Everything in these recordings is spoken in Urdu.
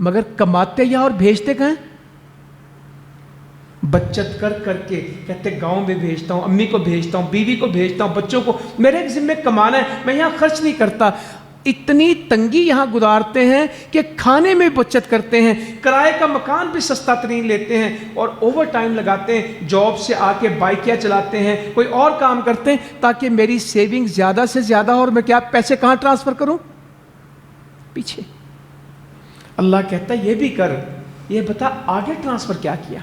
مگر کماتے یہاں اور بھیجتے کہاں؟ بچت کر کر کے کہتے گاؤں میں بھیجتا ہوں، امی کو بھیجتا ہوں، بیوی کو بھیجتا ہوں، بچوں کو، میرے ذمہ کمانا ہے، میں یہاں خرچ نہیں کرتا۔ اتنی تنگی یہاں گزارتے ہیں کہ کھانے میں بچت کرتے ہیں، کرائے کا مکان بھی سستا ترین لیتے ہیں، اور اوور ٹائم لگاتے ہیں، جاب سے آ کے بائکیاں چلاتے ہیں، کوئی اور کام کرتے ہیں تاکہ میری سیونگ زیادہ سے زیادہ ہو، اور میں کیا پیسے کہاں ٹرانسفر کروں؟ پیچھے۔ اللہ کہتا ہے یہ بھی کر، یہ بتا آگے ٹرانسفر کیا کیا،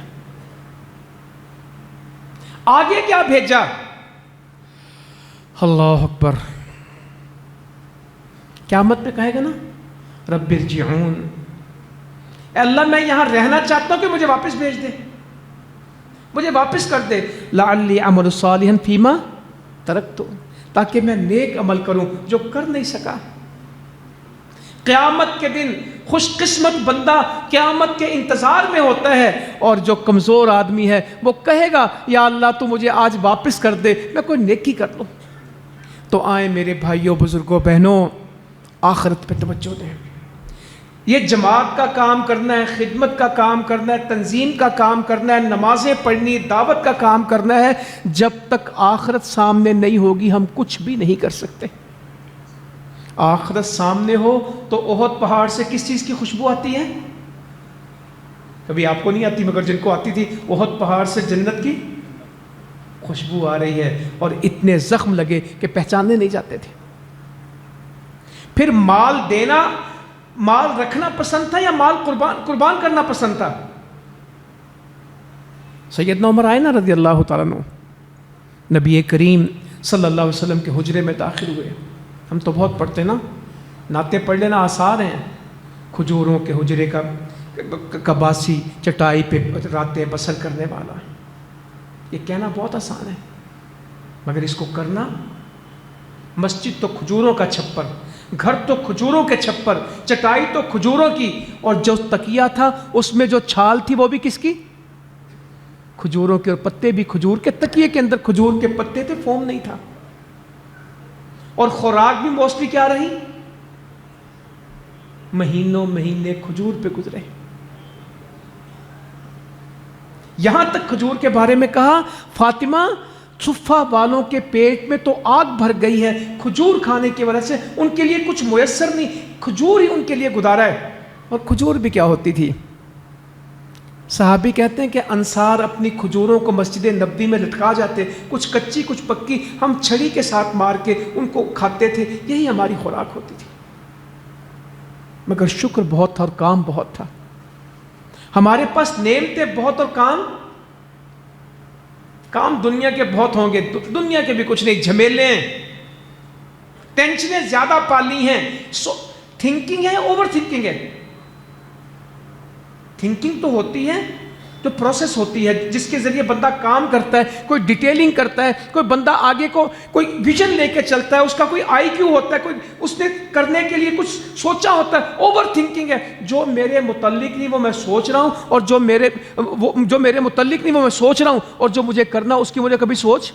آگے کیا بھیجا؟ اللہ اکبر۔ قیامت میں کہے گا نا رب ارجعون، اے اللہ میں یہاں رہنا چاہتا ہوں کہ مجھے واپس بھیج دے، مجھے واپس کر دے، لعلی اعمل صالحا فیما ترکت، تاکہ میں نیک عمل کروں جو کر نہیں سکا۔ قیامت کے دن خوش قسمت بندہ قیامت کے انتظار میں ہوتا ہے، اور جو کمزور آدمی ہے وہ کہے گا یا اللہ تو مجھے آج واپس کر دے، میں کوئی نیکی کر لوں۔ تو آئیں میرے بھائیوں، بزرگوں، بہنوں، آخرت پہ توجہ دیں۔ یہ جماعت کا کام کرنا ہے، خدمت کا کام کرنا ہے، تنظیم کا کام کرنا ہے، نمازیں پڑھنی، دعوت کا کام کرنا ہے۔ جب تک آخرت سامنے نہیں ہوگی ہم کچھ بھی نہیں کر سکتے۔ آخرت سامنے ہو تو احد پہاڑ سے کس چیز کی خوشبو آتی ہے؟ کبھی آپ کو نہیں آتی، مگر جن کو آتی تھی، احد پہاڑ سے جنت کی خوشبو آ رہی ہے، اور اتنے زخم لگے کہ پہچاننے نہیں جاتے تھے۔ پھر مال دینا، مال رکھنا پسند تھا یا مال قربان کرنا پسند تھا؟ سیدنا عمر آئے نا رضی اللہ تعالیٰ عنہ، نبی کریم صلی اللہ علیہ وسلم کے حجرے میں داخل ہوئے۔ ہم تو بہت پڑھتے نا، نعتیں پڑھ لینا آسان ہیں، کھجوروں کے حجرے کا باسی، چٹائی پہ راتیں بسر کرنے والا، یہ کہنا بہت آسان ہے، مگر اس کو کرنا، مسجد تو کھجوروں کا چھپر، گھر تو کھجوروں کے چھپر، چٹائی تو کھجوروں کی، اور جو تکیہ تھا اس میں جو چھال تھی وہ بھی کس کی؟ کھجوروں کے، اور پتے بھی کھجور کے، تکیے کے اندر کھجور کے پتے تھے، فوم نہیں تھا، اور خوراک بھی موسٹلی کیا رہی؟ مہینوں مہینے کھجور پہ گزرے۔ یہاں تک کھجور کے بارے میں کہا فاطمہ صفہ والوں کے پیٹ میں تو آگ بھر گئی ہے کھجور کھانے کی وجہ سے، ان کے لیے کچھ میسر نہیں، کھجور ہی ان کے لیے گزارا ہے۔ اور کھجور بھی کیا ہوتی تھی؟ صحابی کہتے ہیں کہ انصار اپنی کھجوروں کو مسجد نبوی میں لٹکا جاتے، کچھ کچی کچھ پکی، ہم چھڑی کے ساتھ مار کے ان کو کھاتے تھے، یہی ہماری خوراک ہوتی تھی۔ مگر شکر بہت تھا اور کام بہت تھا، ہمارے پاس نعمتیں بہت اور کام دنیا کے بہت ہوں گے، دنیا کے بھی کچھ نہیں، جھمیلے ہیں، ٹینشنیں زیادہ پالی ہیں، تھنکنگ ہے، اوور تھنکنگ ہے۔ تھنکنگ تو ہوتی ہے جو پروسیس ہوتی ہے، جس کے ذریعے بندہ کام کرتا ہے، کوئی ڈیٹیلنگ کرتا ہے، کوئی بندہ آگے کو کوئی ویژن لے کے چلتا ہے، اس کا کوئی آئی کیو ہوتا ہے، کوئی اس نے کرنے کے لیے کچھ سوچا ہوتا ہے۔ اوور تھنکنگ ہے، جو میرے متعلق نہیں وہ میں سوچ رہا ہوں، اور جو میرے متعلق نہیں وہ میں سوچ رہا ہوں، اور جو مجھے کرنا اس کی مجھے کبھی سوچ،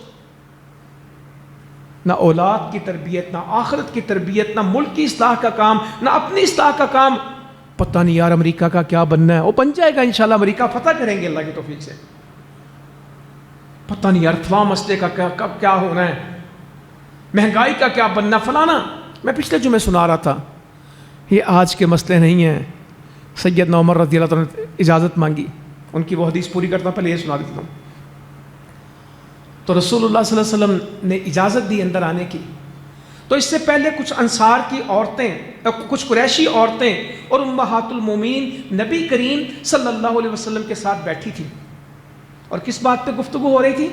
نہ اولاد کی تربیت، نہ آخرت کی تربیت، نہ ملک کی اصلاح کا کام، نہ اپنی اصلاح کا کام۔ پتہ نہیں یار امریکہ کا کیا بننا ہے، وہ بن جائے گا انشاءاللہ، امریکہ فتح کریں گے اللہ کی توفیق سے۔ پتہ نہیں یار فلاں مسئلے کا کب کیا ہونا ہے، مہنگائی کا کیا بننا، فلانا۔ میں پچھلے جمعے سنا رہا تھا، یہ آج کے مسئلے نہیں ہیں۔ سیدنا عمر رضی اللہ عنہ نے اجازت مانگی، ان کی وہ حدیث پوری کرتا ہوں، پہلے یہ سنا دیتا ہوں۔ تو رسول اللہ صلی اللہ علیہ وسلم نے اجازت دی اندر آنے کی، تو اس سے پہلے کچھ انصار کی عورتیں، کچھ قریشی عورتیں اور امہات المومنین نبی کریم صلی اللہ علیہ وسلم کے ساتھ بیٹھی تھی، اور کس بات پہ گفتگو ہو رہی تھی؟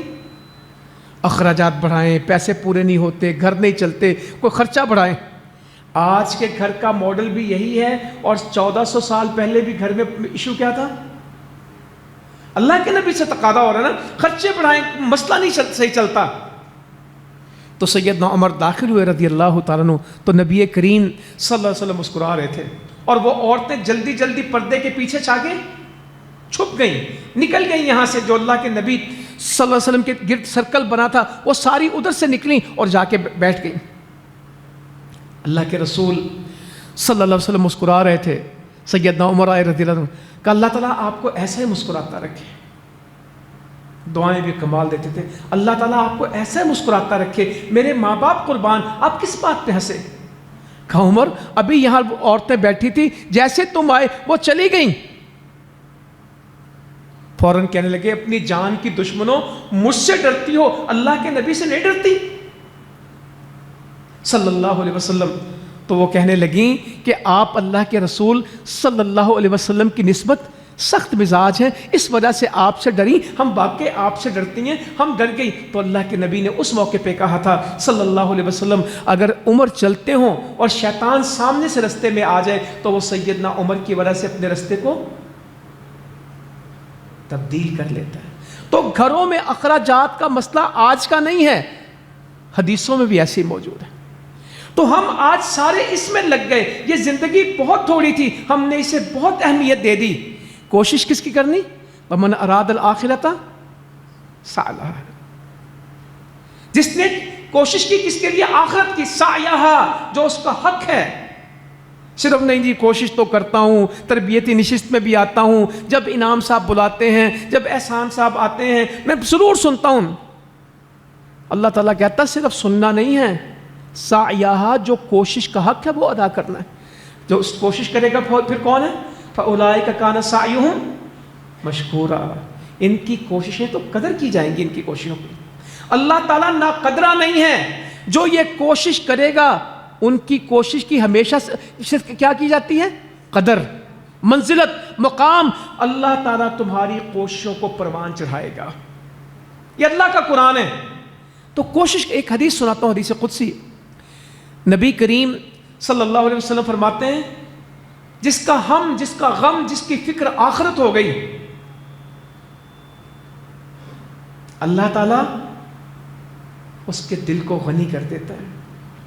اخراجات بڑھائیں، پیسے پورے نہیں ہوتے، گھر نہیں چلتے، کوئی خرچہ بڑھائیں۔ آج کے گھر کا ماڈل بھی یہی ہے، اور 1400 سال پہلے بھی گھر میں ایشو کیا تھا؟ اللہ کے نبی سے تقاضا ہو رہا ہے نا، خرچے بڑھائیں، مسئلہ نہیں صحیح چلتا۔ تو سیدنا عمر داخل ہوئے رضی اللہ تعالیٰ عنہ، تو نبی کریم صلی اللہ علیہ وسلم مسکرا رہے تھے، اور وہ عورتیں جلدی جلدی پردے کے پیچھے چھاگے چھپ گئیں، نکل گئیں یہاں سے، جو اللہ کے نبی صلی اللہ علیہ وسلم کے گرد سرکل بنا تھا وہ ساری ادھر سے نکلیں اور جا کے بیٹھ گئیں۔ اللہ کے رسول صلی اللہ علیہ وسلم مسکرا رہے تھے، سیدنا عمر رضی اللہ عنہ کہ اللہ تعالیٰ آپ کو ایسے ہی مسکراتا رکھے. دعائیں بھی کمال دیتے تھے, اللہ تعالیٰ آپ کو ایسے ہی مسکراتا رکھے, میرے ماں باپ قربان, آپ کس بات پہ ہنسے؟ کہا عمر ابھی یہاں عورتیں بیٹھی تھی, جیسے تم آئے وہ چلی گئیں. فوراً کہنے لگے اپنی جان کی دشمنوں مجھ سے ڈرتی ہو, اللہ کے نبی سے نہیں ڈرتی صلی اللہ علیہ وسلم. تو وہ کہنے لگیں کہ آپ اللہ کے رسول صلی اللہ علیہ وسلم کی نسبت سخت مزاج ہیں, اس وجہ سے آپ سے ڈری, ہم واقعی آپ سے ڈرتی ہیں, ہم ڈر گئی. تو اللہ کے نبی نے اس موقع پہ کہا تھا صلی اللہ علیہ وسلم اگر عمر چلتے ہوں اور شیطان سامنے سے رستے میں آ جائے تو وہ سیدنا عمر کی وجہ سے اپنے رستے کو تبدیل کر لیتا ہے. تو گھروں میں اخراجات کا مسئلہ آج کا نہیں ہے, حدیثوں میں بھی ایسے ہی موجود ہے. تو ہم آج سارے اس میں لگ گئے, یہ زندگی بہت تھوڑی تھی, ہم نے اسے بہت اہمیت دے دی. کوشش کس کی کرنی؟ وَمَنْ أَرَادَ الْآخِرَةَ سَعْيَهَا, جس نے کوشش کی کس کے لیے؟ آخرت کی. سعیہا, جو اس کا حق ہے. صرف نہیں جی کوشش تو کرتا ہوں, تربیتی نشست میں بھی آتا ہوں, جب انعام صاحب بلاتے ہیں, جب احسان صاحب آتے ہیں میں ضرور سنتا ہوں. اللہ تعالیٰ کہتا صرف سننا نہیں ہے, سعیہا, جو کوشش کا حق ہے وہ ادا کرنا ہے. جو اس کوشش کرے گا پھر کون ہے؟ فَأُولَٰئِكَ كَانَ سَعْيُهُمْ مَشْكُورًا, ان کی کوششیں تو قدر کی جائیں گی ان کی کوششوں کی. اللہ تعالیٰ ناقدرہ نہیں ہے. جو یہ کوشش کرے گا ان کی کوشش کی ہمیشہ صرف کیا کی جاتی ہے؟ قدر, منزلت, مقام. اللہ تعالیٰ تمہاری کوششوں کو پروان چڑھائے گا. یہ اللہ کا قرآن ہے. تو کوشش, ایک حدیث سناتا ہوں, حدیث قدسی. نبی کریم صلی اللہ علیہ وسلم فرماتے ہیں جس کا ہم, جس کا غم, جس کی فکر آخرت ہو گئی, اللہ تعالیٰ اس کے دل کو غنی کر دیتا ہے,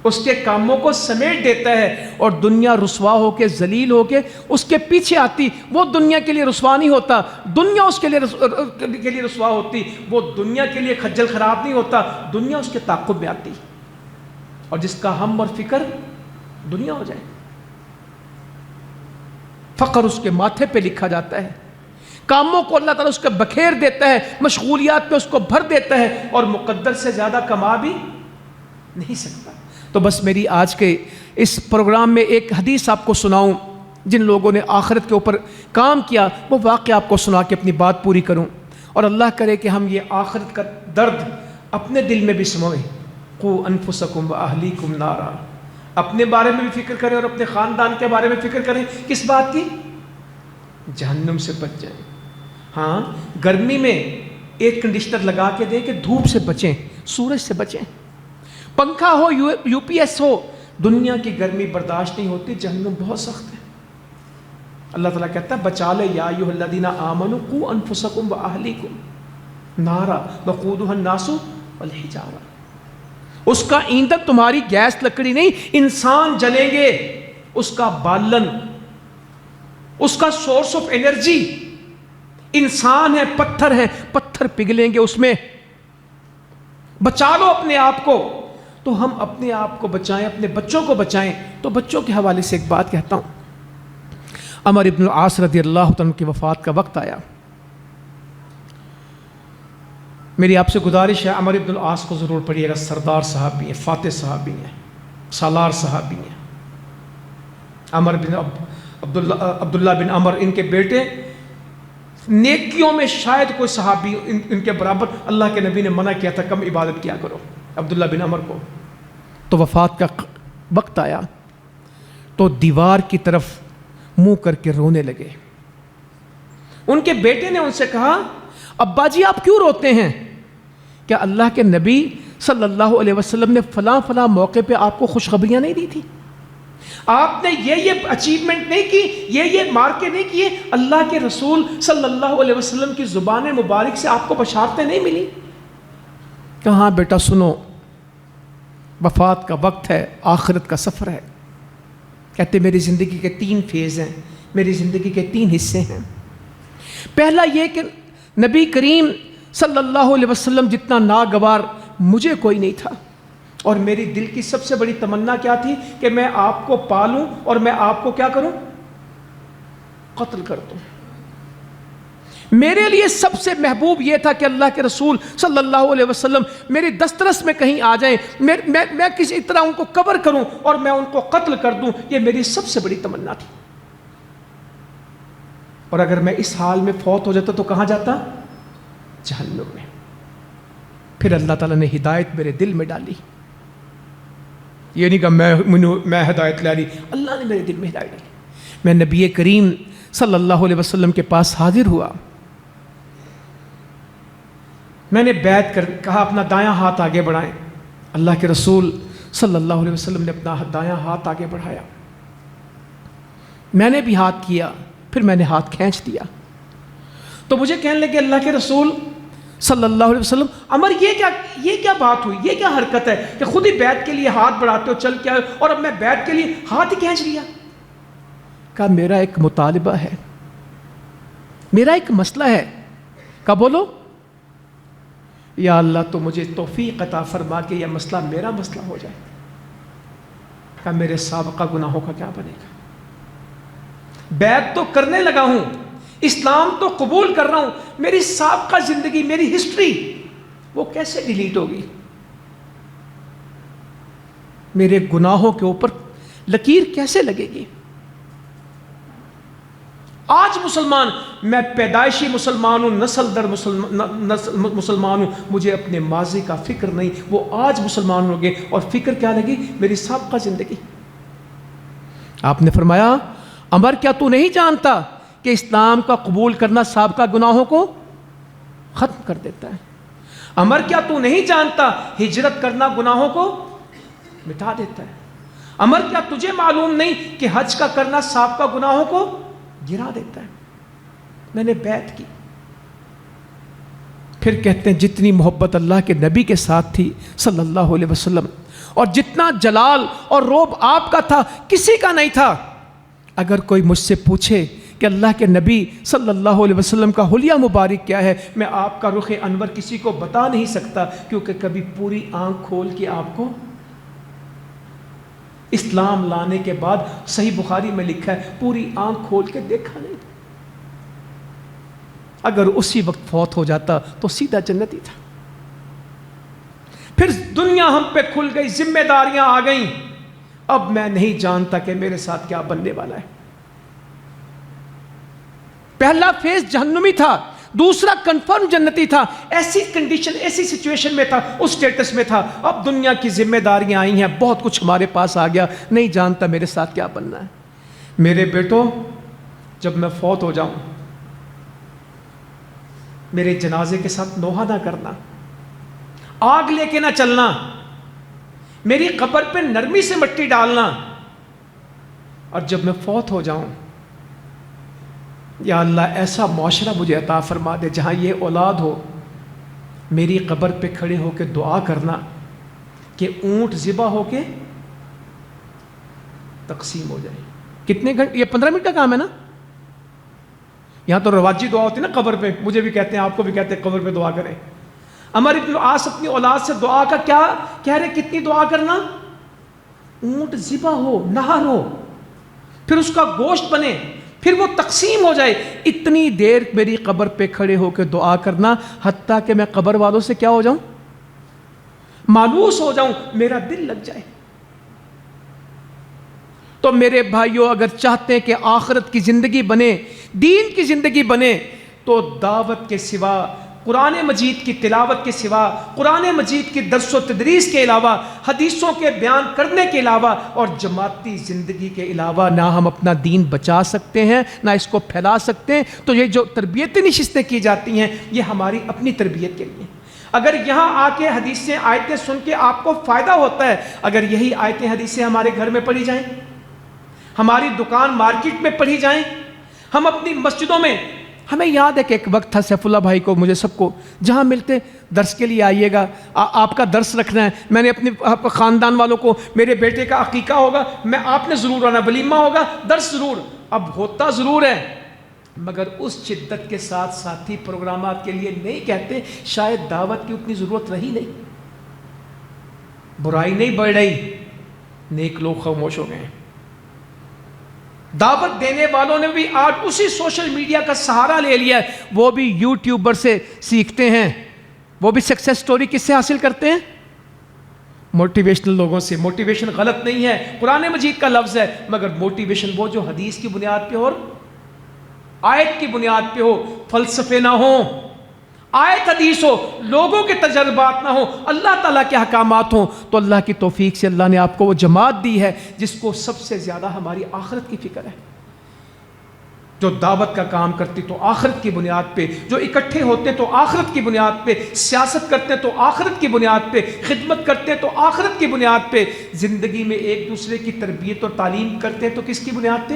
اس کے کاموں کو سمیٹ دیتا ہے, اور دنیا رسوا ہو کے, ذلیل ہو کے اس کے پیچھے آتی. وہ دنیا کے لیے رسوا نہیں ہوتا, دنیا اس کے لیے رسوا ہوتی. وہ دنیا کے لیے خجل خراب نہیں ہوتا, دنیا اس کے تعاقب میں آتی. اور جس کا ہم اور فکر دنیا ہو جائے, فقر اس کے ماتھے پہ لکھا جاتا ہے, کاموں کو اللہ تعالیٰ اس کا بکھیر دیتا ہے, مشغولیات پہ اس کو بھر دیتا ہے, اور مقدر سے زیادہ کما بھی نہیں سکتا. تو بس میری آج کے اس پروگرام میں ایک حدیث آپ کو سناؤں, جن لوگوں نے آخرت کے اوپر کام کیا وہ واقعہ آپ کو سنا کے اپنی بات پوری کروں. اور اللہ کرے کہ ہم یہ آخرت کا درد اپنے دل میں بھی سموئیں. قُوا أَنفُسَكُمْ وَأَهْلِيكُمْ نَارًا, اپنے بارے میں بھی فکر کریں اور اپنے خاندان کے بارے میں فکر کریں. کس بات کی؟ جہنم سے بچ جائیں. ہاں, گرمی میں ایئر کنڈیشنر لگا کے دیں کہ دھوپ سے بچیں, سورج سے بچیں. پنکھا ہو, یو پی ایس ہو, دنیا کی گرمی برداشت نہیں ہوتی, جہنم بہت سخت ہے. اللہ تعالیٰ کہتا ہے بچا لے, یا ایھا الذین آمنوا قوا انفسکم واہلیکم نارا وقودھا الناس والحجارہ. اس کا ایندھن تمہاری گیس لکڑی نہیں, انسان جلیں گے. اس کا بالن, اس کا سورس آف انرجی انسان ہے, پتھر ہے, پتھر پگھلیں گے اس میں. بچا لو اپنے آپ کو. تو ہم اپنے آپ کو بچائیں, اپنے بچوں کو بچائیں. تو بچوں کے حوالے سے ایک بات کہتا ہوں. عمر ابن العاص رضی اللہ عنہ کی وفات کا وقت آیا. میری آپ سے گزارش ہے عمر ابن العاص کو ضرور پڑھیے گا. سردار صحابی ہیں, فاتح صحابی ہیں, سالار صحابی ہیں. عمر بن عبداللہ بن عمر, ان کے بیٹے, نیکیوں میں شاید کوئی صحابی ان کے برابر. اللہ کے نبی نے منع کیا تھا کم عبادت کیا کرو عبداللہ بن عمر کو. تو وفات کا وقت آیا تو دیوار کی طرف منہ کر کے رونے لگے. ان کے بیٹے نے ان سے کہا ابا جی آپ کیوں روتے ہیں؟ کیا اللہ کے نبی صلی اللہ علیہ وسلم نے فلاں فلاں موقع پہ آپ کو خوشخبریاں نہیں دی تھی؟ آپ نے یہ اچیومنٹ نہیں کی, یہ مارکے نہیں کیے؟ اللہ کے رسول صلی اللہ علیہ وسلم کی زبان مبارک سے آپ کو بشارتیں نہیں ملی؟ کہاں بیٹا سنو, وفات کا وقت ہے, آخرت کا سفر ہے. کہتے میری زندگی کے 3 فیز ہیں, میری زندگی کے 3 حصے ہیں. پہلا یہ کہ نبی کریم صلی اللہ علیہ وسلم جتنا ناگوار مجھے کوئی نہیں تھا, اور میری دل کی سب سے بڑی تمنا کیا تھی کہ میں آپ کو پالوں اور میں آپ کو کیا کروں, قتل کر دوں. میرے لیے سب سے محبوب یہ تھا کہ اللہ کے رسول صلی اللہ علیہ وسلم میری دسترس میں کہیں آ جائیں, میں کسی طرح ان کو کور کروں اور میں ان کو قتل کر دوں. یہ میری سب سے بڑی تمنا تھی. اور اگر میں اس حال میں فوت ہو جاتا تو کہاں جاتا؟ جہنم میں. پھر اللہ تعالیٰ نے ہدایت میرے دل میں ڈالی. یہ نہیں کہ میں ہدایت لے لی, اللہ نے میرے دل میں ہدایت ڈالی. میں نبی کریم صلی اللہ علیہ وسلم کے پاس حاضر ہوا. میں نے بیعت کر کہا اپنا دایاں ہاتھ آگے بڑھائیں. اللہ کے رسول صلی اللہ علیہ وسلم نے اپنا دایاں ہاتھ آگے بڑھایا. میں نے بھی ہاتھ کیا, پھر میں نے ہاتھ کھینچ دیا. تو مجھے کہنے لگے اللہ کے رسول صلی اللہ علیہ وسلم, عمر یہ کیا بات ہوئی, یہ کیا حرکت ہے کہ خود ہی بیعت کے لیے ہاتھ بڑھاتے ہو, چل کے آئے اور اب میں بیعت کے لیے ہاتھ ہی کھینچ لیا. کہا میرا ایک مطالبہ ہے, میرا ایک مسئلہ ہے. کہا بولو. یا اللہ تو مجھے توفیق عطا فرما کہ یہ مسئلہ میرا مسئلہ ہو جائے. کہا میرے سابقہ گناہوں کا کیا بنے گا؟ بیعت تو کرنے لگا ہوں, اسلام تو قبول کر رہا ہوں, میری سابقہ زندگی, میری ہسٹری وہ کیسے ڈیلیٹ ہوگی؟ میرے گناہوں کے اوپر لکیر کیسے لگے گی؟ آج مسلمان, میں پیدائشی مسلمان ہوں, نسل در مسلمان ہوں, مجھے اپنے ماضی کا فکر نہیں. وہ آج مسلمان ہو گئے اور فکر کیا لگی؟ میری سابقہ زندگی. آپ نے فرمایا عمر کیا تو نہیں جانتا کہ اسلام کا قبول کرنا سابقہ گناہوں کو ختم کر دیتا ہے؟ عمر کیا تو نہیں جانتا ہجرت کرنا گناہوں کو مٹا دیتا ہے؟ عمر کیا تجھے معلوم نہیں کہ حج کا کرنا سابقہ گناہوں کو گرا دیتا ہے؟ میں نے بیعت کی. پھر کہتے ہیں جتنی محبت اللہ کے نبی کے ساتھ تھی صلی اللہ علیہ وسلم, اور جتنا جلال اور روب آپ کا تھا کسی کا نہیں تھا. اگر کوئی مجھ سے پوچھے کہ اللہ کے نبی صلی اللہ علیہ وسلم کا حلیہ مبارک کیا ہے, میں آپ کا رخ انور کسی کو بتا نہیں سکتا, کیونکہ کبھی پوری آنکھ کھول کے آپ کو اسلام لانے کے بعد, صحیح بخاری میں لکھا ہے, پوری آنکھ کھول کے دیکھا نہیں. اگر اسی وقت فوت ہو جاتا تو سیدھا جنتی تھا. پھر دنیا ہم پہ کھل گئی, ذمہ داریاں آ گئیں. اب میں نہیں جانتا کہ میرے ساتھ کیا بننے والا ہے. پہلا فیز جہنمی تھا, دوسرا کنفرم جنتی تھا. ایسی کنڈیشن, ایسی سچویشن میں تھا, اس سٹیٹس میں تھا. اب دنیا کی ذمہ داریاں آئی ہیں, بہت کچھ ہمارے پاس آ گیا, نہیں جانتا میرے ساتھ کیا بننا ہے. میرے بیٹوں, جب میں فوت ہو جاؤں میرے جنازے کے ساتھ نوحہ نہ کرنا, آگ لے کے نہ چلنا, میری قبر پہ نرمی سے مٹی ڈالنا. اور جب میں فوت ہو جاؤں, یا اللہ ایسا معاشرہ مجھے عطا فرما دے جہاں یہ اولاد ہو, میری قبر پہ کھڑے ہو کے دعا کرنا کہ اونٹ ذبح ہو کے تقسیم ہو جائے. کتنے گھنٹے؟ یہ 15 منٹ کا کام ہے نا. یہاں تو رواجی دعا ہوتی ہے نا قبر پہ, مجھے بھی کہتے ہیں, آپ کو بھی کہتے ہیں قبر پہ دعا کریں. عمر ابن العاص اپنی اولاد سے دعا کا کیا کہہ رہے, کتنی دعا کرنا؟ اونٹ ذبح ہو, نہر ہو, پھر اس کا گوشت بنے, پھر وہ تقسیم ہو جائے. اتنی دیر میری قبر پہ کھڑے ہو کے دعا کرنا, حتیٰ کہ میں قبر والوں سے کیا ہو جاؤں, مانوس ہو جاؤں, میرا دل لگ جائے. تو میرے بھائیوں, اگر چاہتے ہیں کہ آخرت کی زندگی بنے, دین کی زندگی بنے, تو دعوت کے سوا, قرآن مجید کی تلاوت کے سوا, قرآن مجید کی درس و تدریس کے علاوہ, حدیثوں کے بیان کرنے کے علاوہ, اور جماعتی زندگی کے علاوہ نہ ہم اپنا دین بچا سکتے ہیں, نہ اس کو پھیلا سکتے ہیں. تو یہ جو تربیتی نشستیں کی جاتی ہیں, یہ ہماری اپنی تربیت کے لیے. اگر یہاں آ کے حدیثیں, آیتیں سن کے آپ کو فائدہ ہوتا ہے, اگر یہی آیتیں حدیثیں ہمارے گھر میں پڑھی جائیں, ہماری دکان مارکیٹ میں پڑھی جائیں, ہم اپنی مسجدوں میں, ہمیں یاد ہے کہ ایک وقت تھا, سیف اللہ بھائی کو, مجھے سب کو, جہاں ملتے درس کے لیے آئیے گا, آپ کا درس رکھنا ہے. میں نے اپنے خاندان والوں کو, میرے بیٹے کا عقیقہ ہوگا, آپ نے ضرور آنا, ولیمہ ہوگا, درس ضرور. اب ہوتا ضرور ہے, مگر اس شدت کے ساتھ ساتھی پروگرامات کے لیے نہیں کہتے. شاید دعوت کی اتنی ضرورت رہی نہیں, برائی نہیں بڑھ رہی, نیک لوگ خاموش ہو گئے. دعوت دینے والوں نے بھی آج اسی سوشل میڈیا کا سہارا لے لیا ہے، وہ بھی یوٹیوبر سے سیکھتے ہیں، وہ بھی سکسیس سٹوری کس سے حاصل کرتے ہیں؟ موٹیویشنل لوگوں سے۔ موٹیویشن غلط نہیں ہے، قرآن مجید کا لفظ ہے، مگر موٹیویشن وہ جو حدیث کی بنیاد پہ اور آیت کی بنیاد پہ ہو، فلسفے نہ ہوں، آیت حدیث ہو، لوگوں کے تجربات نہ ہوں، اللہ تعالیٰ کے احکامات ہوں۔ تو اللہ کی توفیق سے اللہ نے آپ کو وہ جماعت دی ہے جس کو سب سے زیادہ ہماری آخرت کی فکر ہے، جو دعوت کا کام کرتی تو آخرت کی بنیاد پہ، جو اکٹھے ہوتے تو آخرت کی بنیاد پہ، سیاست کرتے تو آخرت کی بنیاد پہ، خدمت کرتے تو آخرت کی بنیاد پہ، زندگی میں ایک دوسرے کی تربیت اور تعلیم کرتے تو کس کی بنیاد پہ؟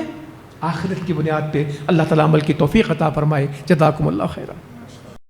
آخرت کی بنیاد پہ۔ اللہ تعالیٰ عمل کی توفیق عطا فرمائے۔ جزاکم اللہ خیرا۔